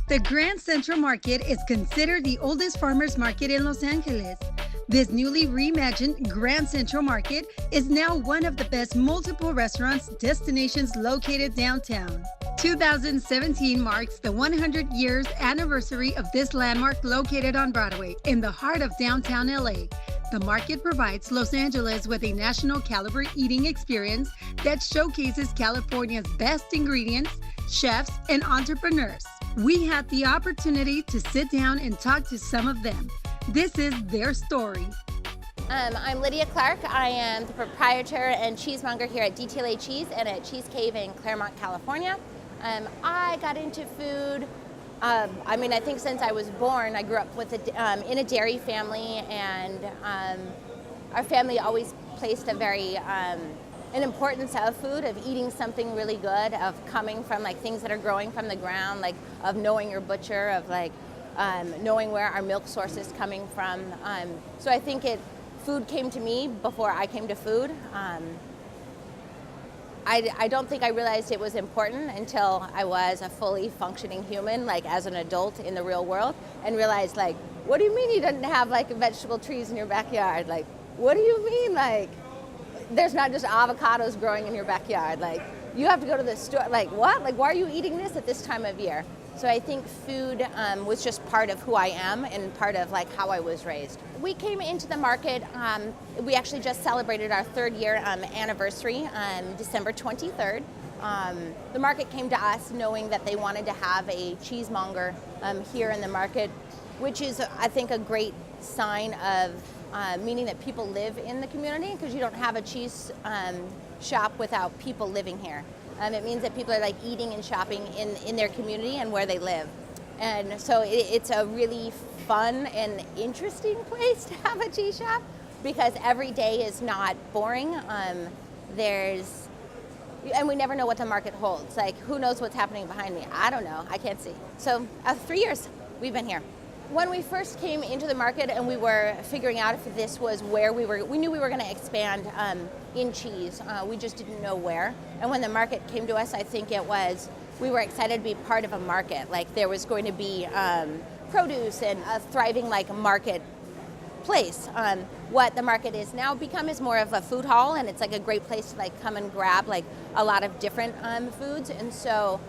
The Grand Central Market is considered the oldest farmers market in Los Angeles. This newly reimagined Grand Central Market is now one of the best multiple restaurants destinations located downtown. 2017 marks the 100 years anniversary of this landmark located on Broadway in the heart of downtown LA. The market provides Los Angeles with a national caliber eating experience that showcases California's best ingredients, chefs, and entrepreneurs. We had the opportunity to sit down and talk to some of them. This is their story. I'm Lydia Clark. I am the proprietor and cheesemonger here at DTLA Cheese and at Cheese Cave in Claremont, California. I got into food, I think since I was born. I grew up in a dairy family, and our family always placed an importance of food, of eating something really good, of coming from like things that are growing from the ground, like of knowing your butcher, of like knowing where our milk source is coming from. So I think food came to me before I came to food. I don't think I realized it was important until I was a fully functioning human, like as an adult in the real world, and realized like, what do you mean you didn't have like vegetable trees in your backyard? Like, what do you mean like there's not just avocados growing in your backyard? Like, you have to go to the store. Like, what? Like, why are you eating this at this time of year? So I think food was just part of who I am and part of like how I was raised. We came into the market, we actually just celebrated our 3rd year anniversary on December 23rd. The market came to us knowing that they wanted to have a cheesemonger here in the market, which is, I think, a great sign of meaning that people live in the community, because you don't have a cheese shop without people living here. It means that people are like eating and shopping in their community and where they live. And so it's a really fun and interesting place to have a cheese shop, because every day is not boring. And we never know what the market holds. Like, who knows what's happening behind me? I don't know, I can't see. So 3 years we've been here. When we first came into the market and we were figuring out if this was where we knew we were going to expand in cheese. We just didn't know where. And when the market came to us, I think we were excited to be part of a market. Like, there was going to be produce and a thriving like market place. What the market is now become is more of a food hall, and it's like a great place to like come and grab like a lot of different foods. And so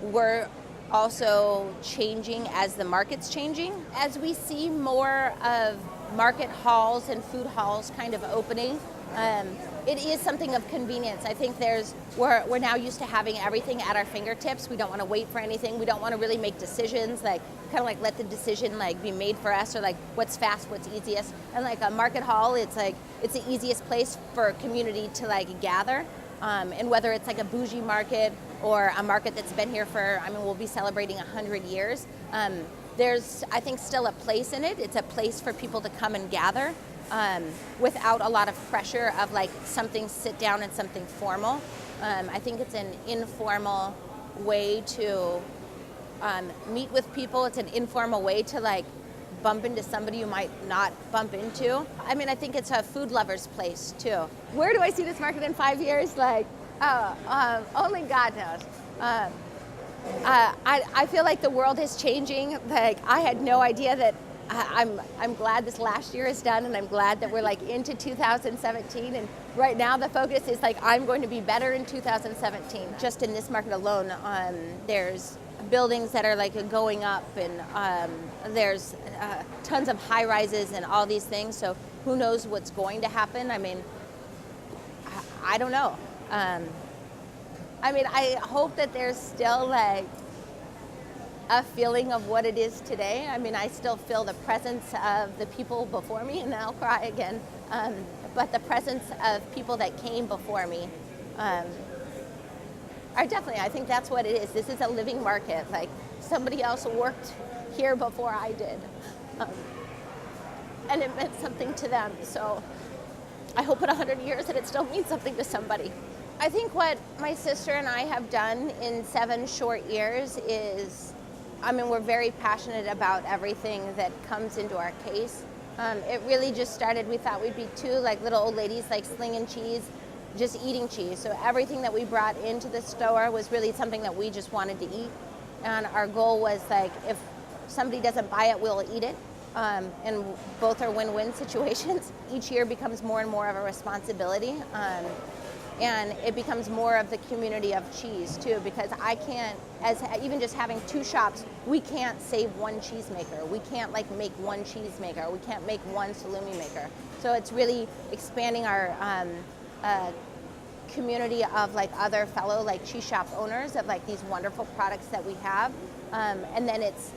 we're also changing as the market's changing. As we see more of market halls and food halls kind of opening, it is something of convenience. I think we're now used to having everything at our fingertips. We don't want to wait for anything. We don't want to really make decisions, like kind of like let the decision like be made for us, or like what's fast, what's easiest. And like a market hall, it's the easiest place for a community to like gather. And whether it's like a bougie market or a market that's been here for, we'll be celebrating 100 years. There's, I think, still a place in it. It's a place for people to come and gather without a lot of pressure of like something sit down and something formal. I think it's an informal way to meet with people. It's an informal way to like bump into somebody you might not bump into. I think it's a food lover's place too. Where do I see this market in 5 years? Like, only God knows. I feel like the world is changing. Like, I had no idea that. I'm glad this last year is done, and I'm glad that we're like into 2017. And right now the focus is like, I'm going to be better in 2017. Just in this market alone, there's buildings that are like going up, and there's tons of high rises and all these things. So who knows what's going to happen? I don't know. I hope that there's still like a feeling of what it is today. I still feel the presence of the people before me, and I'll cry again. But the presence of people that came before me are definitely, I think that's what it is. This is a living market. Like, somebody else worked here before I did. And it meant something to them. So I hope in 100 years that it still means something to somebody. I think what my sister and I have done in 7 short years is, we're very passionate about everything that comes into our case. It really just started, we thought we'd be 2 like little old ladies like slinging cheese, just eating cheese. So everything that we brought into the store was really something that we just wanted to eat. And our goal was like, if somebody doesn't buy it, we'll eat it. And both are win-win situations. Each year becomes more and more of a responsibility. And it becomes more of the community of cheese too, because I can't, as even just having 2 shops, we can't save one cheesemaker. We can't like make one cheesemaker. We can't make one salumi maker. So it's really expanding our community of like other fellow like cheese shop owners of like these wonderful products that we have, and then it's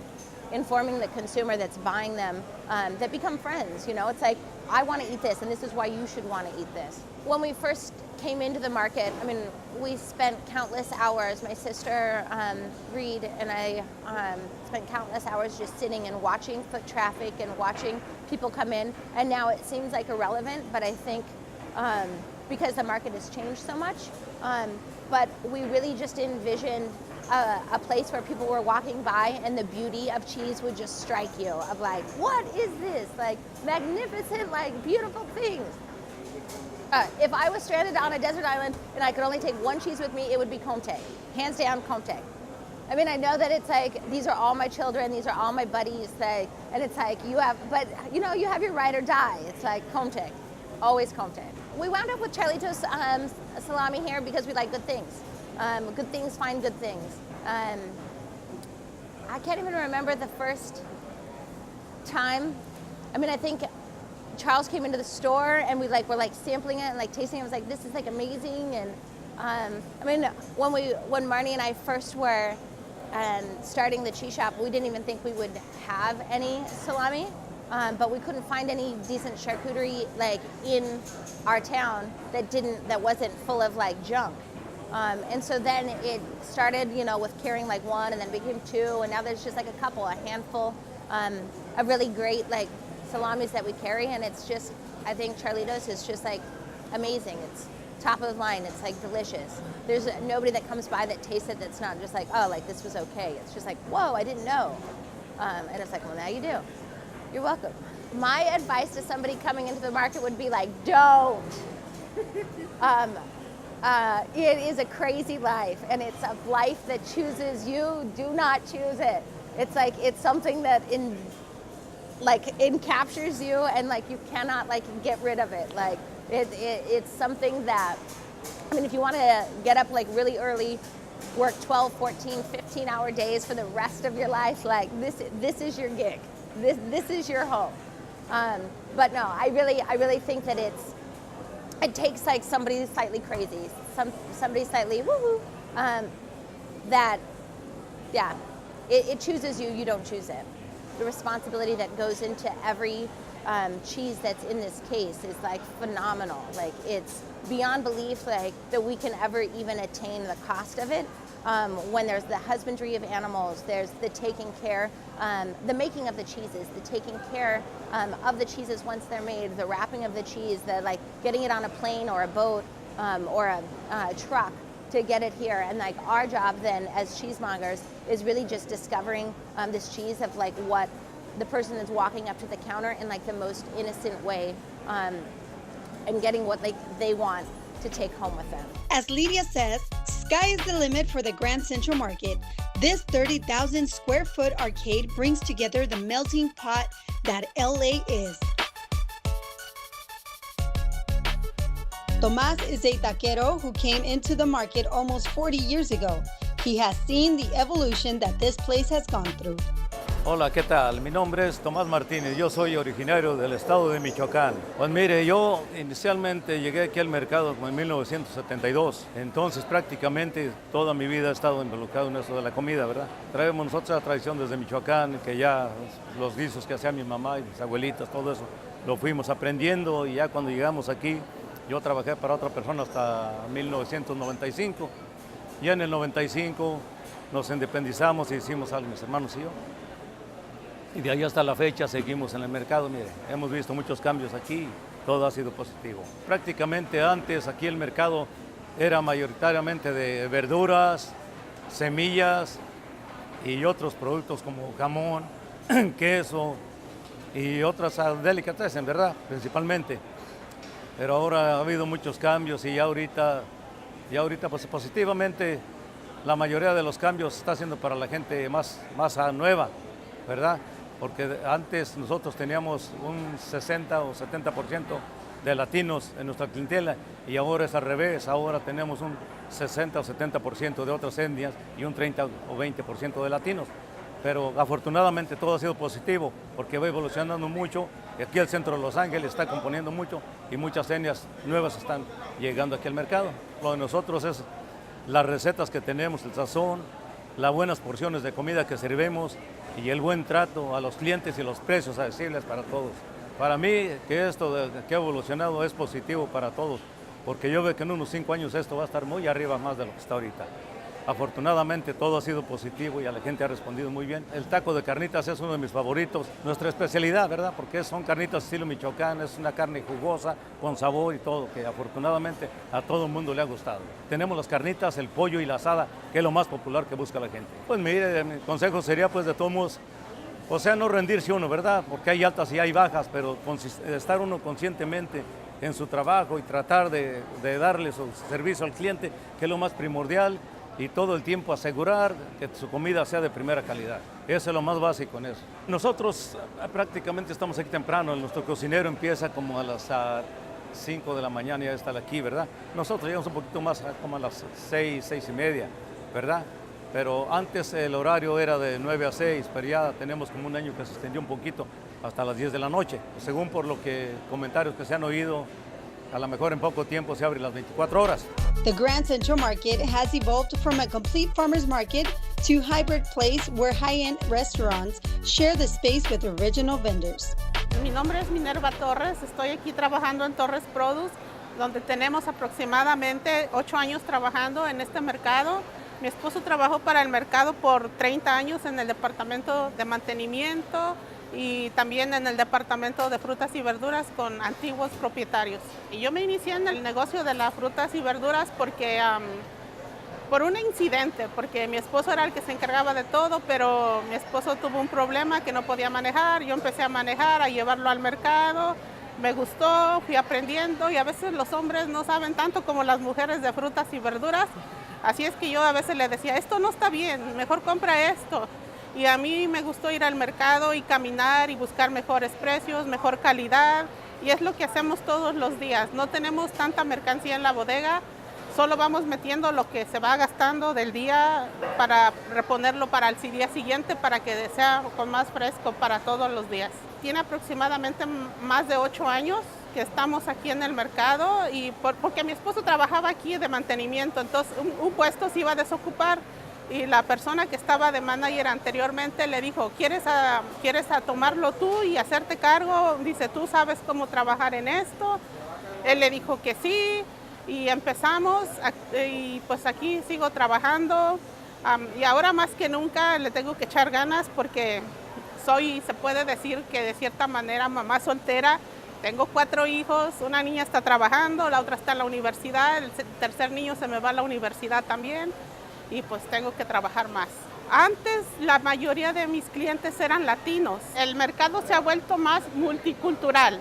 informing the consumer that's buying them that become friends. You know, it's like, I want to eat this, and this is why you should want to eat this. When we first came into the market, I mean, we spent countless hours. My sister Reed and I spent countless hours just sitting and watching foot traffic and watching people come in. And now it seems like irrelevant, but I think because the market has changed so much. But we really just envisioned a place where people were walking by and the beauty of cheese would just strike you, of like, what is this? Like magnificent, like beautiful things. If I was stranded on a desert island and I could only take one cheese with me, it would be Comte. Hands down, Comte. I mean, I know that it's like, these are all my children, these are all my buddies, like, and it's like, you have, but you know, you have your ride or die. It's like Comte, always Comte. We wound up with Charlitos salami here because we like good things. Good things find good things. I can't even remember the first time. I mean, I think Charles came into the store and we like were like sampling it and like tasting it. I was like, this is like amazing. And I mean, when Marnie and I first were starting the cheese shop, we didn't even think we would have any salami, but we couldn't find any decent charcuterie like in our town that wasn't full of like junk. And so then it started, you know, with carrying like 1 and then became 2, and now there's just like a handful of really great like salamis that we carry, and it's just, I think Charlitos is just like amazing. It's top of the line. It's like delicious. There's nobody that comes by that tastes it that's not just like, oh, like this was okay. It's just like, whoa, I didn't know. And it's like, well, now you do. You're welcome. My advice to somebody coming into the market would be like, don't. It is a crazy life, and it's a life that chooses you. Do not choose it. It's like, it's something that captures you, and like you cannot like get rid of it. Like it's something that, I mean, if you want to get up like really early, work 12, 14, 15-hour days for the rest of your life, like this is your gig. This is your home. But no, I really think that it takes like somebody slightly crazy, somebody slightly woo-woo, that, yeah, it chooses you, you don't choose it. The responsibility that goes into every cheese that's in this case is like phenomenal. Like it's beyond belief like that we can ever even attain the cost of it. When there's the husbandry of animals, there's the taking care, the making of the cheeses, the taking care of the cheeses once they're made, the wrapping of the cheese, the like getting it on a plane or a boat or a truck to get it here. And like our job then as cheesemongers is really just discovering this cheese of like what the person is walking up to the counter in like the most innocent way, and getting what they want to take home with them. As Lydia says, sky is the limit for the Grand Central Market. This 30,000 square foot arcade brings together the melting pot that LA is. Tomás is a taquero who came into the market almost 40 years ago. He has seen the evolution that this place has gone through. Hola, ¿qué tal? Mi nombre es Tomás Martínez, yo soy originario del estado de Michoacán. Pues mire, yo inicialmente llegué aquí al mercado como en 1972, entonces prácticamente toda mi vida he estado involucrado en eso de la comida, ¿verdad? Traemos nosotros la tradición desde Michoacán, que ya los guisos que hacía mi mamá y mis abuelitas, todo eso, lo fuimos aprendiendo, y ya cuando llegamos aquí, yo trabajé para otra persona hasta 1995, y en el 95 nos independizamos y hicimos algo, mis hermanos y yo. Y de ahí hasta la fecha seguimos en el mercado. Mire, hemos visto muchos cambios aquí, todo ha sido positivo. Prácticamente antes aquí el mercado era mayoritariamente de verduras, semillas y otros productos como jamón, queso y otras delicatessen, ¿verdad? Principalmente. Pero ahora ha habido muchos cambios y ya ahorita pues positivamente la mayoría de los cambios está haciendo para la gente más nueva, ¿verdad? Porque antes nosotros teníamos un 60 o 70% de latinos en nuestra clientela y ahora es al revés, ahora tenemos un 60 o 70% de otras etnias y un 30 o 20% de latinos. Pero afortunadamente todo ha sido positivo porque va evolucionando mucho. Aquí el centro de Los Ángeles está componiendo mucho y muchas etnias nuevas están llegando aquí al mercado. Lo de nosotros es las recetas que tenemos, el sazón, las buenas porciones de comida que servimos y el buen trato a los clientes y los precios accesibles para todos. Para mí, que esto que ha evolucionado es positivo para todos, porque yo veo que en unos 5 años esto va a estar muy arriba más de lo que está ahorita. Afortunadamente todo ha sido positivo y a la gente ha respondido muy bien. El taco de carnitas es uno de mis favoritos, nuestra especialidad, ¿verdad? Porque son carnitas estilo Michoacán, es una carne jugosa, con sabor y todo, que afortunadamente a todo el mundo le ha gustado. Tenemos las carnitas, el pollo y la asada, que es lo más popular que busca la gente. Pues mire, mi consejo sería pues de todos modos, o sea, no rendirse uno, ¿verdad? Porque hay altas y hay bajas, pero estar uno conscientemente en su trabajo y tratar de darle su servicio al cliente, que es lo más primordial, y todo el tiempo asegurar que su comida sea de primera calidad. Eso es lo más básico en eso. Nosotros prácticamente estamos aquí temprano, nuestro cocinero empieza como a las 5 de la mañana, ya está aquí, ¿verdad? Nosotros llegamos un poquito más como a las 6, 6:30, ¿verdad? Pero antes el horario era de 9 a 6, pero ya tenemos como un año que se extendió un poquito hasta las 10 de la noche. Según por lo que comentarios que se han oído, a lo mejor en poco tiempo se abre las 24 horas. The Grand Central Market has evolved from a complete farmers market to hybrid place where high-end restaurants share the space with original vendors. Mi nombre es Minerva Torres, estoy aquí trabajando en Torres Produce, donde tenemos aproximadamente 8 años trabajando en este mercado. Mi esposo trabajó para el mercado por 30 años en el departamento de mantenimiento y también en el departamento de frutas y verduras con antiguos propietarios. Y yo me inicié en el negocio de las frutas y verduras porque por un incidente, porque mi esposo era el que se encargaba de todo, pero mi esposo tuvo un problema que no podía manejar, yo empecé a manejar, a llevarlo al mercado, me gustó, fui aprendiendo y a veces los hombres no saben tanto como las mujeres de frutas y verduras, así es que yo a veces le decía, esto no está bien, mejor compra esto. Y a mí me gustó ir al mercado y caminar y buscar mejores precios, mejor calidad. Y es lo que hacemos todos los días. No tenemos tanta mercancía en la bodega, solo vamos metiendo lo que se va gastando del día para reponerlo para el día siguiente para que sea con más fresco para todos los días. Tiene aproximadamente más de 8 años que estamos aquí en el mercado y porque mi esposo trabajaba aquí de mantenimiento, entonces un puesto se iba a desocupar. Y la persona que estaba de manager anteriormente le dijo, ¿quieres tomarlo tú y hacerte cargo? Dice, ¿tú sabes cómo trabajar en esto? Él le dijo que sí y empezamos y pues aquí sigo trabajando y ahora más que nunca le tengo que echar ganas porque se puede decir que de cierta manera mamá soltera. Tengo 4 hijos, una niña está trabajando, la otra está en la universidad, el tercer niño se me va a la universidad también. Y pues tengo que trabajar más. Antes la mayoría de mis clientes eran latinos. El mercado se ha vuelto más multicultural.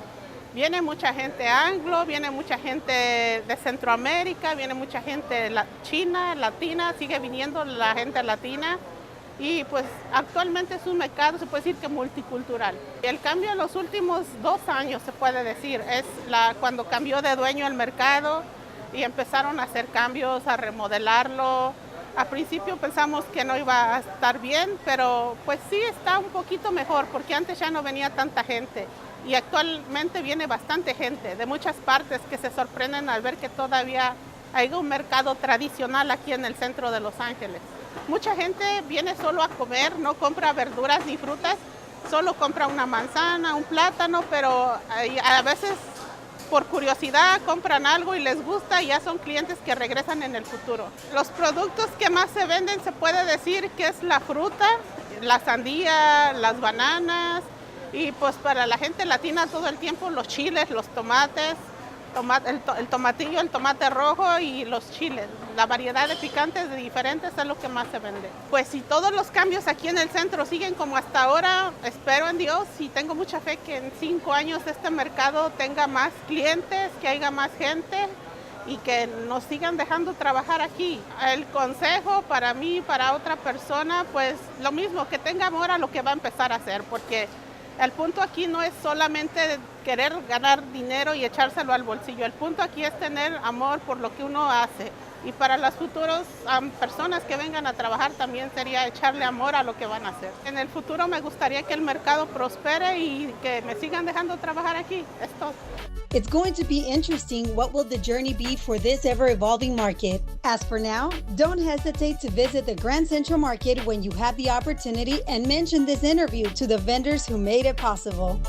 Viene mucha gente anglo, viene mucha gente de Centroamérica, viene mucha gente china, latina, sigue viniendo la gente latina. Y pues actualmente es un mercado, se puede decir que multicultural. El cambio en los últimos 2 años, se puede decir, es cuando cambió de dueño el mercado y empezaron a hacer cambios, a remodelarlo. A principio pensamos que no iba a estar bien, pero pues sí está un poquito mejor porque antes ya no venía tanta gente y actualmente viene bastante gente de muchas partes que se sorprenden al ver que todavía hay un mercado tradicional aquí en el centro de Los Ángeles. Mucha gente viene solo a comer, no compra verduras ni frutas, solo compra una manzana, un plátano, pero a veces por curiosidad compran algo y les gusta y ya son clientes que regresan en el futuro. Los productos que más se venden se puede decir que es la fruta, la sandía, las bananas y pues para la gente latina todo el tiempo los chiles, los tomates, el tomatillo, el tomate rojo y los chiles. La variedad de picantes de diferentes es lo que más se vende. Pues si todos los cambios aquí en el centro siguen como hasta ahora, espero en Dios y tengo mucha fe que en 5 años este mercado tenga más clientes, que haya más gente y que nos sigan dejando trabajar aquí. El consejo para mí, para otra persona, pues lo mismo, que tenga amor a lo que va a empezar a hacer, porque el punto aquí no es solamente querer ganar dinero y echárselo al bolsillo. El punto aquí es tener amor por lo que uno hace. Y para las futuras personas que vengan a trabajar también sería echarle amor a lo que van a hacer. En el futuro me gustaría que el mercado prospere y que me sigan dejando trabajar aquí. Es todo. It's going to be interesting. What will the journey be for this ever-evolving market? As for now, don't hesitate to visit the Grand Central Market when you have the opportunity and mention this interview to the vendors who made it possible.